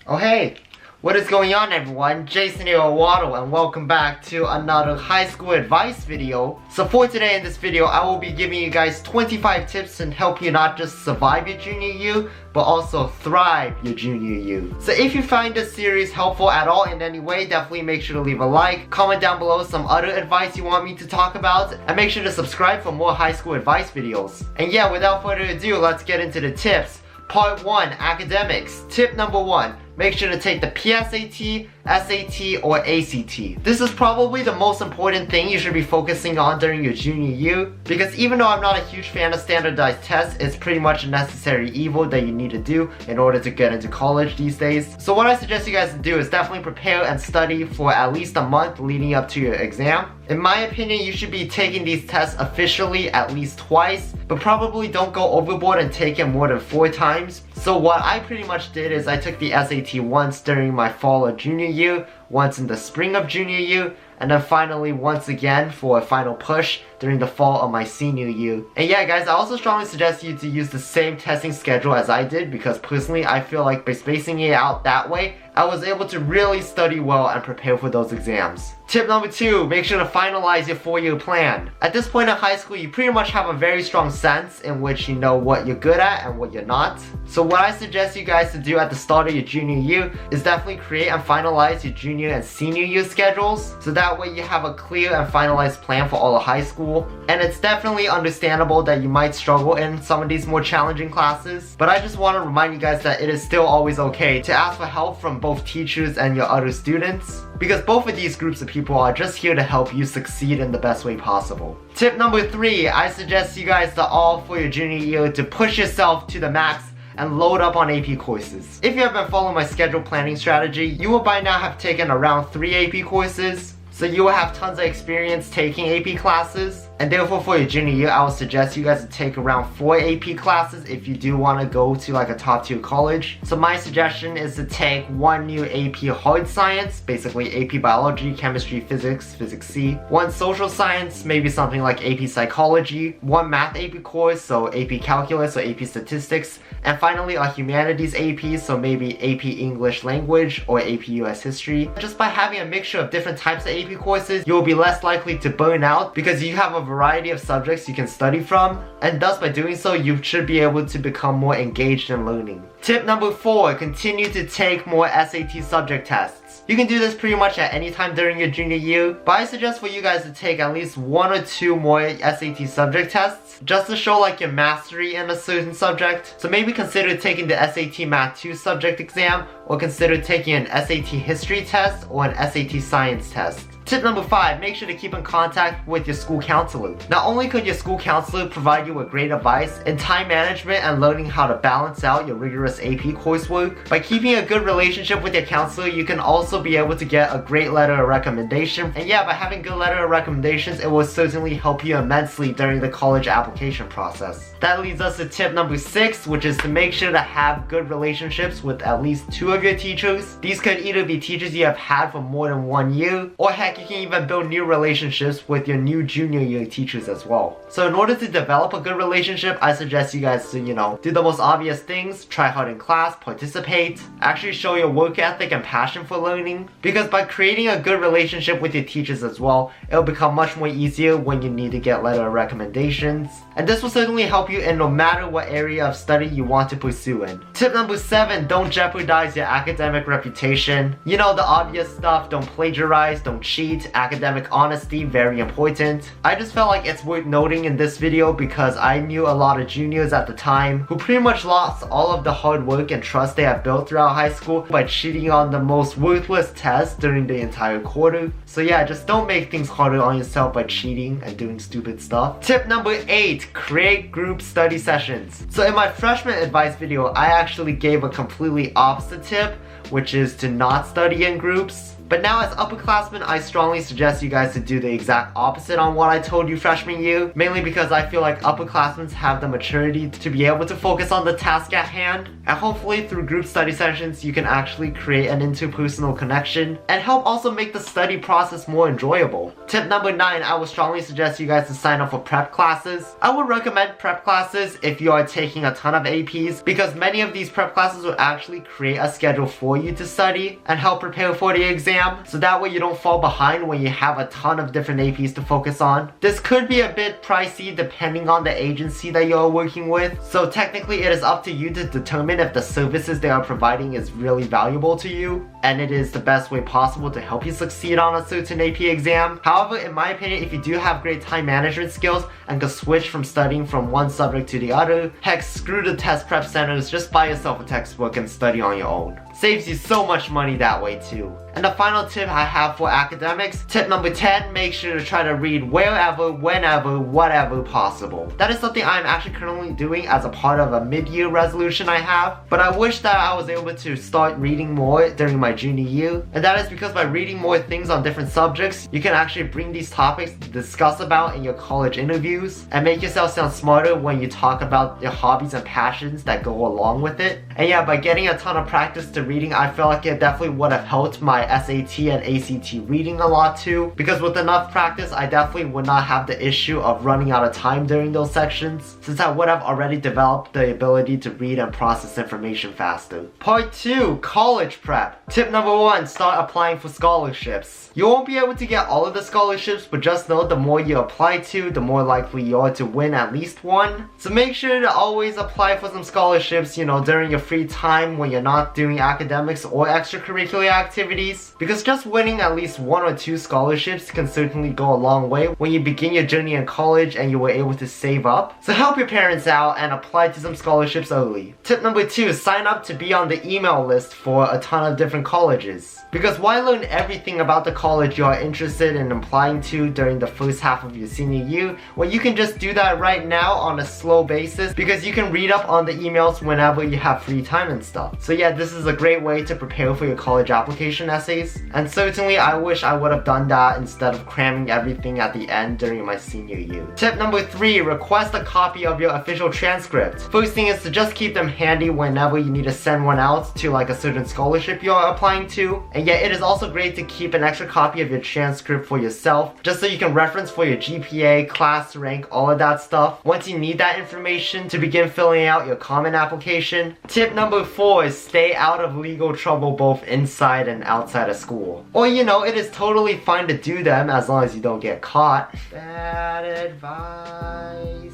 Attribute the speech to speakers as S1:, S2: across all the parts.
S1: Oh hey, what is going on everyone? Jason here at Waddle and welcome back to another high school advice video. So for today in this video, I will be giving you guys 25 tips to help you not just survive your junior year, but also thrive your junior year. So if you find this series helpful at all in any way, definitely make sure to leave a like, comment down below some other advice you want me to talk about, and make sure to subscribe for more high school advice videos. And yeah, without further ado, let's get into the tips. Part 1, academics. Tip number 1. Make sure to take the PSAT, SAT, or ACT. This is probably the most important thing you should be focusing on during your junior year, because even though I'm not a huge fan of standardized tests, it's pretty much a necessary evil that you need to do in order to get into college these days. So what I suggest you guys to do is definitely prepare and study for at least a month leading up to your exam. In my opinion, you should be taking these tests officially at least twice, but probably don't go overboard and take it more than 4 times. So what I pretty much did is I took the SAT once during my fall of junior year, once in the spring of junior year, and then finally once again for a final push during the fall of my senior year. And yeah guys, I also strongly suggest you to use the same testing schedule as I did, because personally I feel like by spacing it out that way, I was able to really study well and prepare for those exams. Tip number 2, make sure to finalize your 4-year plan. At this point in high school, you pretty much have a very strong sense in which you know what you're good at and what you're not. So what I suggest you guys to do at the start of your junior year is definitely create and finalize your junior and senior year schedules, so that way you have a clear and finalized plan for all of high school. And it's definitely understandable that you might struggle in some of these more challenging classes, but I just want to remind you guys that it is still always okay to ask for help from both teachers and your other students, because both of these groups of people are just here to help you succeed in the best way possible. Tip number 3, I suggest you guys to all for your junior year to push yourself to the max and load up on AP courses. If you have been following my schedule planning strategy, you will by now have taken around 3 AP courses, so you will have tons of experience taking AP classes. And therefore for your junior year, I would suggest you guys to take around 4 AP classes if you do want to go to like a top tier college. So my suggestion is to take 1 new AP hard science, basically AP biology, chemistry, physics, physics C, 1 social science, maybe something like AP psychology, 1 math AP course, so AP calculus or AP statistics, and finally a humanities AP, so maybe AP English language or AP US history. Just by having a mixture of different types of AP courses, you will be less likely to burn out because you have a variety of subjects you can study from, and thus by doing so you should be able to become more engaged in learning. Tip number 4, continue to take more SAT subject tests. You can do this pretty much at any time during your junior year, but I suggest for you guys to take at least 1 or 2 more SAT subject tests just to show like your mastery in a certain subject. So maybe consider taking the SAT Math 2 subject exam, or consider taking an SAT history test or an SAT science test. Tip number 5, make sure to keep in contact with your school counselor. Not only could your school counselor provide you with great advice in time management and learning how to balance out your rigorous AP coursework, by keeping a good relationship with your counselor, you can also be able to get a great letter of recommendation. And yeah, by having good letter of recommendations, it will certainly help you immensely during the college application process. That leads us to tip number 6, which is to make sure to have good relationships with at least 2 of your teachers. These could either be teachers you have had for more than 1 year, or heck, you can even build new relationships with your new junior year teachers as well. So in order to develop a good relationship, I suggest you guys to, do the most obvious things, try hard in class, participate, actually show your work ethic and passion for learning, because by creating a good relationship with your teachers as well, it'll become much more easier when you need to get letter of recommendations. And this will certainly help you in no matter what area of study you want to pursue in. Tip number 7, don't jeopardize your academic reputation. You know the obvious stuff, don't plagiarize, don't cheat, academic honesty, very important. I just felt like it's worth noting in this video because I knew a lot of juniors at the time who pretty much lost all of the hard work and trust they have built throughout high school by cheating on the most worthless tests during the entire quarter. So yeah, just don't make things harder on yourself by cheating and doing stupid stuff. Tip number 8, create group study sessions. So in my freshman advice video, I actually gave a completely opposite tip, which is to not study in groups. But now as upperclassmen, I strongly suggest you guys to do the exact opposite on what I told you freshman year, mainly because I feel like upperclassmen have the maturity to be able to focus on the task at hand, and hopefully through group study sessions you can actually create an interpersonal connection and help also make the study process more enjoyable. Tip number 9, I would strongly suggest you guys to sign up for prep classes. I would recommend prep classes if you are taking a ton of APs, because many of these prep classes will actually create a schedule for you to study and help prepare for the exam, so that way you don't fall behind when you have a ton of different APs to focus on. This could be a bit pricey depending on the agency that you are working with, so technically it is up to you to determine if the services they are providing is really valuable to you and it is the best way possible to help you succeed on a certain AP exam. However, in my opinion, if you do have great time management skills and can switch from studying from one subject to the other, heck, screw the test prep centers, just buy yourself a textbook and study on your own. Saves you so much money that way too. And the final tip I have for academics, tip number 10, make sure to try to read wherever, whenever, whatever possible. That is something I'm actually currently doing as a part of a mid-year resolution I have, but I wish that I was able to start reading more during my junior year, and that is because by reading more things on different subjects, you can actually bring these topics to discuss about in your college interviews and make yourself sound smarter when you talk about your hobbies and passions that go along with it. And yeah, by getting a ton of practice to reading, I feel like it definitely would have helped my SAT and ACT reading a lot too, because with enough practice, I definitely would not have the issue of running out of time during those sections, since I would have already developed the ability to read and process information faster. Part 2, college prep. Tip number 1, start applying for scholarships. You won't be able to get all of the scholarships, but just know the more you apply to, the more likely you are to win at least one. So make sure to always apply for some scholarships, you know, during your free time when you're not doing academics or extracurricular activities, because just winning at least 1 or 2 scholarships can certainly go a long way when you begin your journey in college and you were able to save up. So help your parents out and apply to some scholarships early. Tip number 2, sign up to be on the email list for a ton of different colleges. Because why learn everything about the college you are interested in applying to during the first half of your senior year when you can just do that right now on a slow basis, because you can read up on the emails whenever you have free time and stuff. So yeah, this is a great way to prepare for your college application essays, and certainly I wish I would have done that instead of cramming everything at the end during my senior year. Tip number 3, request a copy of your official transcript. First thing is to just keep them handy whenever you need to send one out to like a certain scholarship you are applying to. And yeah, it is also great to keep an extra copy of your transcript for yourself, just so you can reference for your GPA, class rank, all of that stuff once you need that information to begin filling out your common application. Tip number 4 is stay out of legal trouble both inside and outside of school. Or you know, it is totally fine to do them as long as you don't get caught. Bad advice.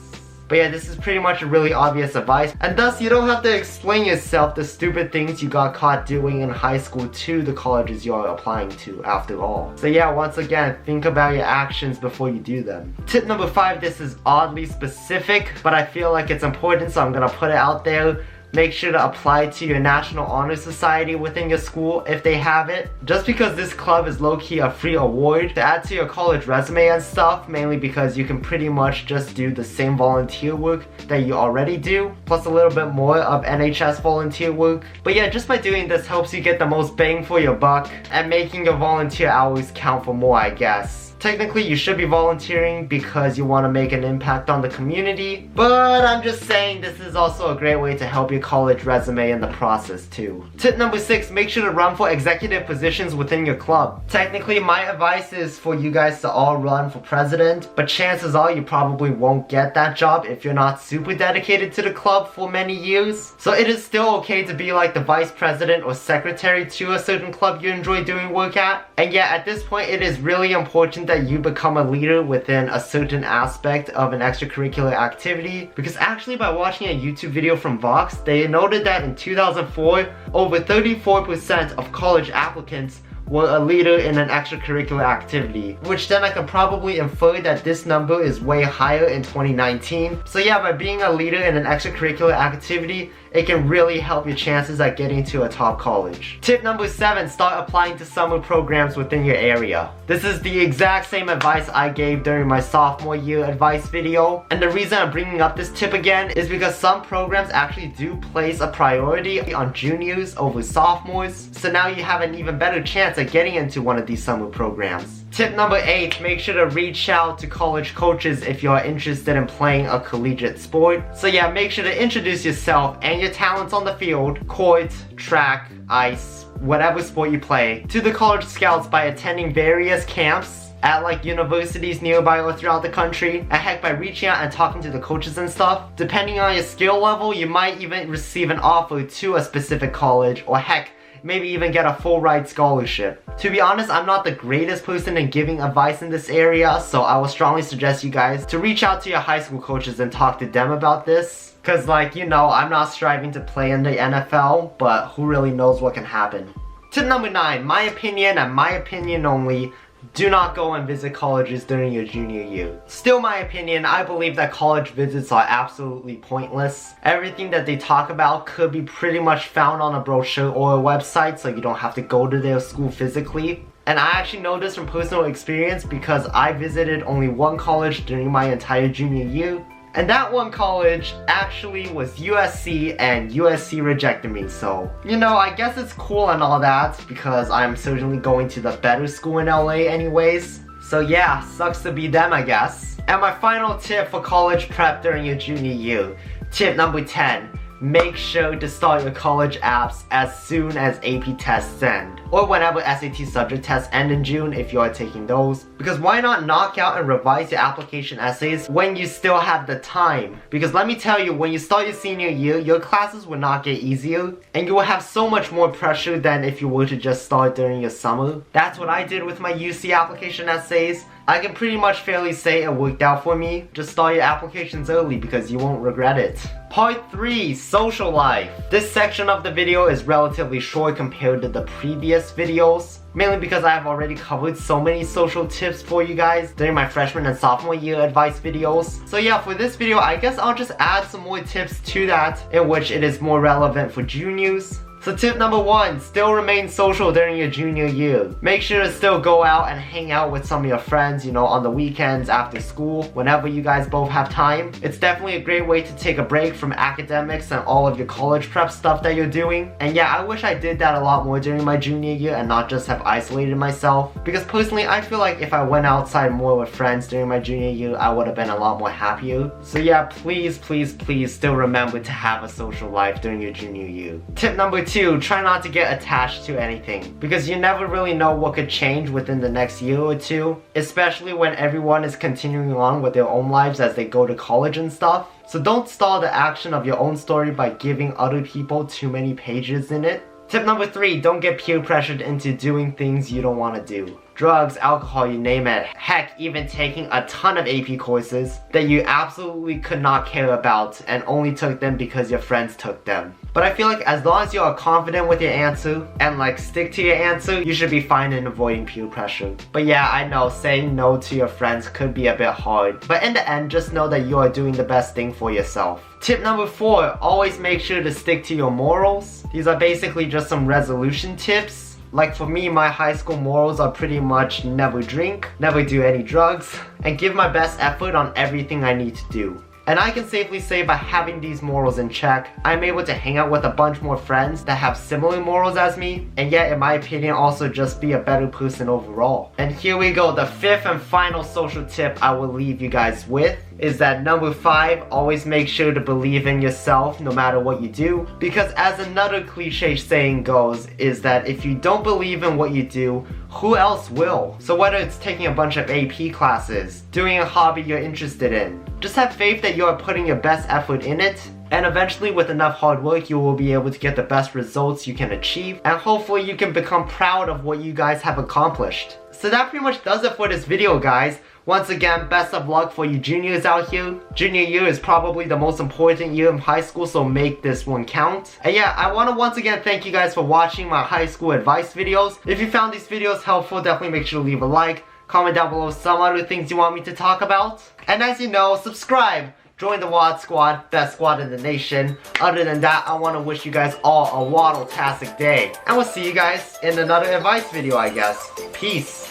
S1: But yeah, this is pretty much a really obvious advice, and thus you don't have to explain yourself the stupid things you got caught doing in high school to the colleges you are applying to after all. So yeah, once again, think about your actions before you do them. Tip number 5, this is oddly specific, but I feel like it's important, so I'm gonna put it out there. Make sure to apply to your National Honor Society within your school if they have it. Just because this club is low-key a free award to add to your college resume and stuff, mainly because you can pretty much just do the same volunteer work that you already do, plus a little bit more of NHS volunteer work. But yeah, just by doing this helps you get the most bang for your buck and making your volunteer hours count for more, I guess. Technically, you should be volunteering because you want to make an impact on the community, but I'm just saying this is also a great way to help your college resume in the process too. Tip number 6, make sure to run for executive positions within your club. Technically, my advice is for you guys to all run for president, but chances are you probably won't get that job if you're not super dedicated to the club for many years. So it is still okay to be like the vice president or secretary to a certain club you enjoy doing work at. And yeah, at this point it is really important that you become a leader within a certain aspect of an extracurricular activity, because actually by watching a YouTube video from Vox, they noted that in 2004, over 34% of college applicants were a leader in an extracurricular activity, which then I can probably infer that this number is way higher in 2019. So yeah, by being a leader in an extracurricular activity, it can really help your chances at getting to a top college. Tip number 7, start applying to summer programs within your area. This is the exact same advice I gave during my sophomore year advice video, and the reason I'm bringing up this tip again is because some programs actually do place a priority on juniors over sophomores, so now you have an even better chance at getting into one of these summer programs. Tip number 8, make sure to reach out to college coaches if you are interested in playing a collegiate sport. So yeah, make sure to introduce yourself and your talents on the field, court, track, ice, whatever sport you play, to the college scouts by attending various camps at like universities nearby or throughout the country, and heck, by reaching out and talking to the coaches and stuff. Depending on your skill level, you might even receive an offer to a specific college, or heck, maybe even get a full ride scholarship. To be honest, I'm not the greatest person in giving advice in this area, so I will strongly suggest you guys to reach out to your high school coaches and talk to them about this. Cause like, you know, I'm not striving to play in the NFL, but who really knows what can happen. Tip number 9, my opinion and my opinion only, do not go and visit colleges during your junior year. Still my opinion, I believe that college visits are absolutely pointless. Everything that they talk about could be pretty much found on a brochure or a website, so you don't have to go to their school physically. And I actually know this from personal experience because I visited only one college during my entire junior year. And that one college actually was USC, and USC rejected me, so you know, I guess it's cool and all that because I'm certainly going to the better school in LA anyways. So yeah, sucks to be them, I guess. And my final tip for college prep during your junior year, tip number 10. Make sure to start your college apps as soon as AP tests end, or whenever SAT subject tests end in June if you are taking those. Because why not knock out and revise your application essays when you still have the time? Because let me tell you, when you start your senior year, your classes will not get easier, and you will have so much more pressure than if you were to just start during your summer. That's what I did with my UC application essays. I can pretty much fairly say it worked out for me. Just start your applications early because you won't regret it. Part 3, social life. This section of the video is relatively short compared to the previous videos, mainly because I have already covered so many social tips for you guys during my freshman and sophomore year advice videos. So yeah, for this video, I guess I'll just add some more tips to that in which it is more relevant for juniors. So tip number 1, still remain social during your junior year. Make sure to still go out and hang out with some of your friends, you know, on the weekends, after school, whenever you guys both have time. It's definitely a great way to take a break from academics and all of your college prep stuff that you're doing. And yeah, I wish I did that a lot more during my junior year and not just have isolated myself. Because personally, I feel like if I went outside more with friends during my junior year, I would have been a lot more happier. So yeah, please, please, please still remember to have a social life during your junior year. Tip number 2, try not to get attached to anything, because you never really know what could change within the next year or two, especially when everyone is continuing on with their own lives as they go to college and stuff. So don't stall the action of your own story by giving other people too many pages in it. Tip number 3, don't get peer pressured into doing things you don't want to do. Drugs, alcohol, you name it. Heck, even taking a ton of AP courses that you absolutely could not care about and only took them because your friends took them. But I feel like as long as you are confident with your answer and like stick to your answer, you should be fine in avoiding peer pressure. But yeah, I know saying no to your friends could be a bit hard. But in the end, just know that you are doing the best thing for yourself. Tip number 4, always make sure to stick to your morals. These are basically just some resolution tips. Like for me, my high school morals are pretty much never drink, never do any drugs, and give my best effort on everything I need to do. And I can safely say by having these morals in check, I'm able to hang out with a bunch more friends that have similar morals as me, and yet in my opinion also just be a better person overall. And here we go, the 5th and final social tip I will leave you guys with is that number 5, always make sure to believe in yourself no matter what you do. Because as another cliche saying goes, is that if you don't believe in what you do, who else will? So whether it's taking a bunch of AP classes, doing a hobby you're interested in, just have faith that you are putting your best effort in it, and eventually with enough hard work you will be able to get the best results you can achieve, and hopefully you can become proud of what you guys have accomplished. So that pretty much does it for this video, guys. Once again, best of luck for you juniors out here. Junior year is probably the most important year in high school, so make this one count. And yeah, I want to once again thank you guys for watching my high school advice videos. If you found these videos helpful, definitely make sure to leave a like. Comment down below some other things you want me to talk about. And as you know, subscribe, Join the WAD squad, best squad in the nation. Other than that, I want to wish you guys all a Waddle-tastic day. And we'll see you guys in another advice video, I guess. Peace.